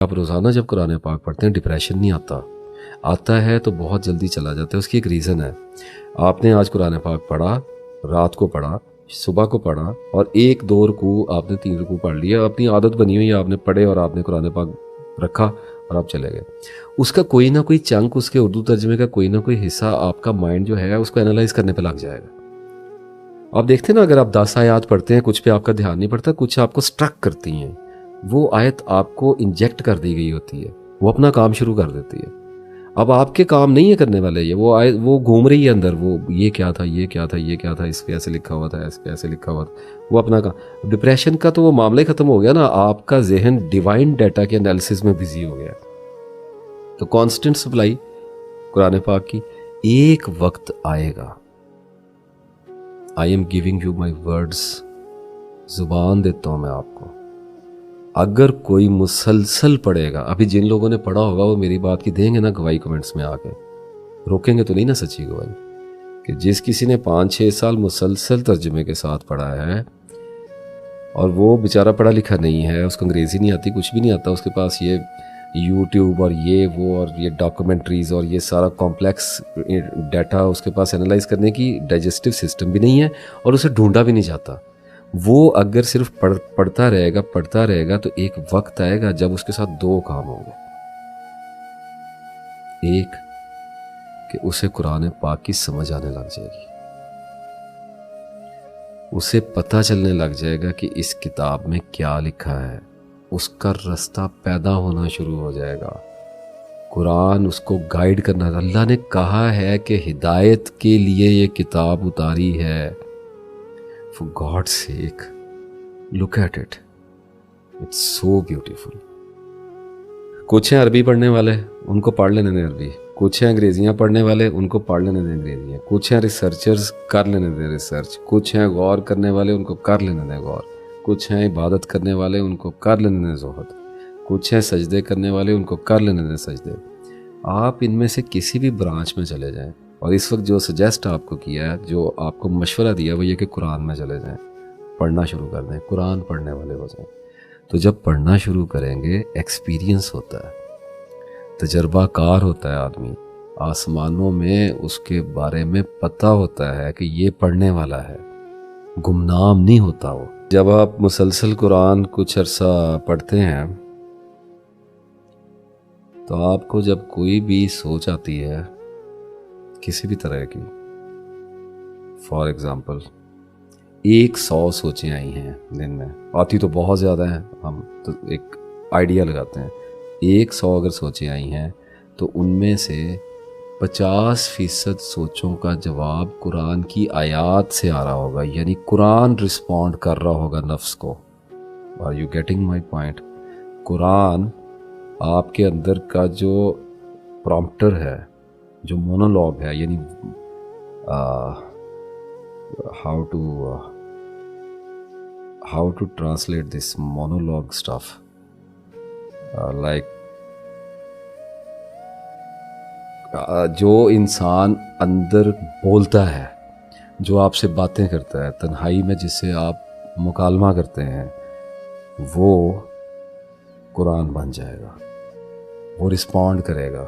آپ روزانہ جب قرآن پاک پڑھتے ہیں ڈپریشن نہیں آتا ہے تو بہت جلدی چلا جاتا ہے. اس کی ایک ریزن ہے. آپ نے آج قرآن پاک پڑھا، رات کو پڑھا، صبح کو پڑھا، اور 1-2 رکوع آپ نے 3 رکوع پڑھ لیا. اپنی عادت بنی ہوئی ہے، آپ نے پڑھے اور آپ نے قرآن پاک رکھا اور آپ چلے گئے. اس کا کوئی نہ کوئی چنک، اس کے اردو ترجمے کا کوئی نہ کوئی حصہ آپ کا مائنڈ جو ہے اس کو انالائز کرنے پہ لگ جائے گا. آپ دیکھتے ہیں نا، اگر آپ 10 آیات پڑھتے ہیں، کچھ پہ آپ کا دھیان نہیں پڑتا، کچھ آپ کو سٹرک کرتی ہیں. وہ آیت آپ کو انجیکٹ کر دی گئی ہوتی ہے، وہ اپنا کام شروع کر دیتی ہے. اب آپ کے کام نہیں ہے کرنے والے، یہ وہ آیت وہ گھوم رہی ہے اندر، وہ یہ کیا تھا، یہ کیا تھا، یہ کیا تھا، اس پہ ایسے لکھا ہوا تھا، اس پہ ایسے لکھا ہوا تھا. وہ اپنا کام. ڈپریشن کا تو وہ معاملہ ختم ہو گیا نا. آپ کا ذہن ڈیوائن ڈیٹا کے انالیسس میں بزی ہو گیا. تو کانسٹنٹ سپلائی قرآن پاک کی. ایک وقت آئے گا، I am giving you my words, زبان دیتا ہوں میں آپ کو. اگر کوئی مسلسل پڑھے گا، ابھی جن لوگوں نے پڑھا ہوگا وہ میری بات کی دیں گے نا گواہی کمنٹس میں آ کے. روکیں گے تو نہیں نا سچی گواہی. کہ جس کسی نے 5-6 سال مسلسل ترجمے کے ساتھ پڑھا ہے اور وہ بیچارہ پڑھا لکھا نہیں ہے، اس کو انگریزی نہیں آتی، کچھ بھی نہیں آتا، اس کے پاس یہ یوٹیوب اور یہ وہ اور یہ ڈاکومنٹریز اور یہ سارا کمپلیکس ڈیٹا اس کے پاس انالائز کرنے کی ڈائجسٹو سسٹم بھی نہیں ہے، اور اسے ڈھونڈا بھی نہیں جاتا. وہ اگر صرف پڑھتا رہے گا تو ایک وقت آئے گا جب اس کے ساتھ 2 کام ہوں گے. ایک کہ اسے قرآن پاک کی سمجھ آنے لگ جائے گی، اسے پتہ چلنے لگ جائے گا کہ اس کتاب میں کیا لکھا ہے. اس کا رستہ پیدا ہونا شروع ہو جائے گا. قرآن اس کو گائیڈ کرنا. اللہ نے کہا ہے کہ ہدایت کے لیے یہ کتاب اتاری ہے. For God's sake, look at it. It's so beautiful. کچھ ہیں عربی پڑھنے والے، ان کو پڑھ لینے دیں عربی. کچھ ہیں انگریزیاں پڑھنے والے، ان کو پڑھ لینے دیں انگریزیاں. کچھ ہیں ریسرچرز، کر لینے دیں ریسرچ. کچھ ہیں غور کرنے والے، ان کو کر لینے دیں غور. کچھ ہیں عبادت کرنے والے، ان کو کر لینے دیں زہد. کچھ ہیں سجدے کرنے والے، ان کو کر لینے دیں سجدے. آپ ان میں سے کسی بھی برانچ میں چلے جائیں. اور اس وقت جو سجیسٹ آپ کو کیا ہے، جو آپ کو مشورہ دیا، وہ یہ کہ قرآن میں چلے جائیں، پڑھنا شروع کر دیں، قرآن پڑھنے والے ہو جائیں. تو جب پڑھنا شروع کریں گے، ایکسپیرینس ہوتا ہے، تجربہ کار ہوتا ہے آدمی. آسمانوں میں اس کے بارے میں پتہ ہوتا ہے کہ یہ پڑھنے والا ہے، گمنام نہیں ہوتا وہ. جب آپ مسلسل قرآن کچھ عرصہ پڑھتے ہیں تو آپ کو جب کوئی بھی سوچ آتی ہے کسی بھی طرح کی، فار ایگزامپل 100 سوچیں آئی ہیں دن میں، آتی تو بہت زیادہ ہیں، ہم تو ایک آئیڈیا لگاتے ہیں. 100 اگر سوچیں آئی ہیں تو ان میں سے 50% سوچوں کا جواب قرآن کی آیات سے آ رہا ہوگا. یعنی قرآن رسپونڈ کر رہا ہوگا نفس کو. Are you getting my point? قرآن آپ کے اندر کا جو پرومپٹر ہے، جو مونولوگ ہے، یعنی how to translate this monologue stuff, like جو انسان اندر بولتا ہے، جو آپ سے باتیں کرتا ہے تنہائی میں، جس سے آپ مکالمہ کرتے ہیں، وہ قرآن بن جائے گا. وہ رسپونڈ کرے گا،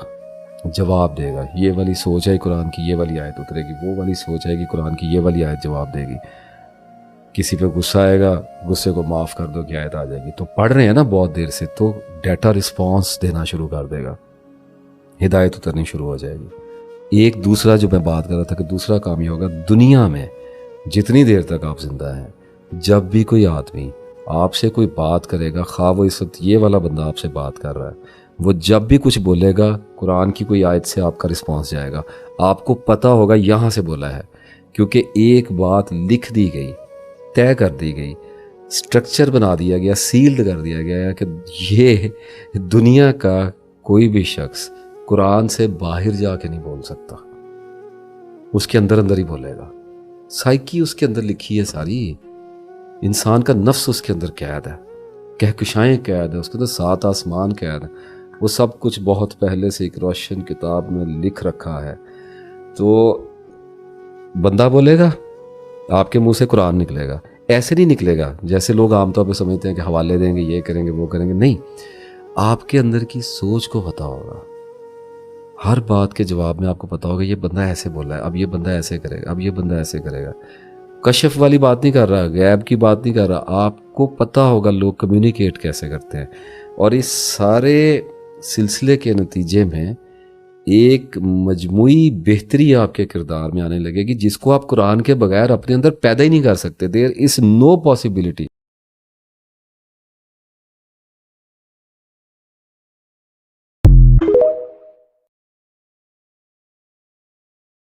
جواب دے گا. یہ والی سوچ ہے قرآن کی، یہ والی آیت اترے گی. وہ والی سوچ ہے کہ قرآن کی، یہ والی آیت جواب دے گی. کسی پہ غصہ آئے گا، غصے کو معاف کر دو کہ آیت آ جائے گی. تو پڑھ رہے ہیں نا بہت دیر سے، تو ڈیٹا رسپانس دینا شروع کر دے گا، ہدایت اترنی شروع ہو جائے گی. ایک دوسرا جو میں بات کر رہا تھا کہ دوسرا کام یہ ہوگا، دنیا میں جتنی دیر تک آپ زندہ ہیں، جب بھی کوئی آدمی آپ سے کوئی بات کرے گا، خواہ وہ اس وقت یہ والا بندہ آپ سے بات کر رہا ہے، وہ جب بھی کچھ بولے گا، قرآن کی کوئی آیت سے آپ کا رسپانس جائے گا. آپ کو پتہ ہوگا یہاں سے بولا ہے، کیونکہ ایک بات لکھ دی گئی، طے کر دی گئی، سٹرکچر بنا دیا گیا، سیلڈ کر دیا گیا کہ یہ دنیا کا کوئی بھی شخص قرآن سے باہر جا کے نہیں بول سکتا. اس کے اندر اندر ہی بولے گا. سائیکی اس کے اندر لکھی ہے ساری. انسان کا نفس اس کے اندر قید ہے، کہکشائیں قید ہے، اس کے اندر 7 آسمان قید ہے. وہ سب کچھ بہت پہلے سے ایک روشن کتاب میں لکھ رکھا ہے. تو بندہ بولے گا، آپ کے منہ سے قرآن نکلے گا. ایسے نہیں نکلے گا جیسے لوگ عام طور پہ سمجھتے ہیں کہ حوالے دیں گے، یہ کریں گے، وہ کریں گے. نہیں، آپ کے اندر کی سوچ کو پتہ ہوگا، ہر بات کے جواب میں آپ کو پتہ ہوگا یہ بندہ ایسے بولا ہے، اب یہ بندہ ایسے کرے گا، اب یہ بندہ ایسے کرے گا. کشف والی بات نہیں کر رہا، غیب کی بات نہیں کر رہا، آپ کو پتہ ہوگا لوگ کمیونیکیٹ کیسے کرتے ہیں. اور اس سارے سلسلے کے نتیجے میں ایک مجموعی بہتری آپ کے کردار میں آنے لگے گی جس کو آپ قرآن کے بغیر اپنے اندر پیدا ہی نہیں کر سکتے. دیر از نو پاسبلٹی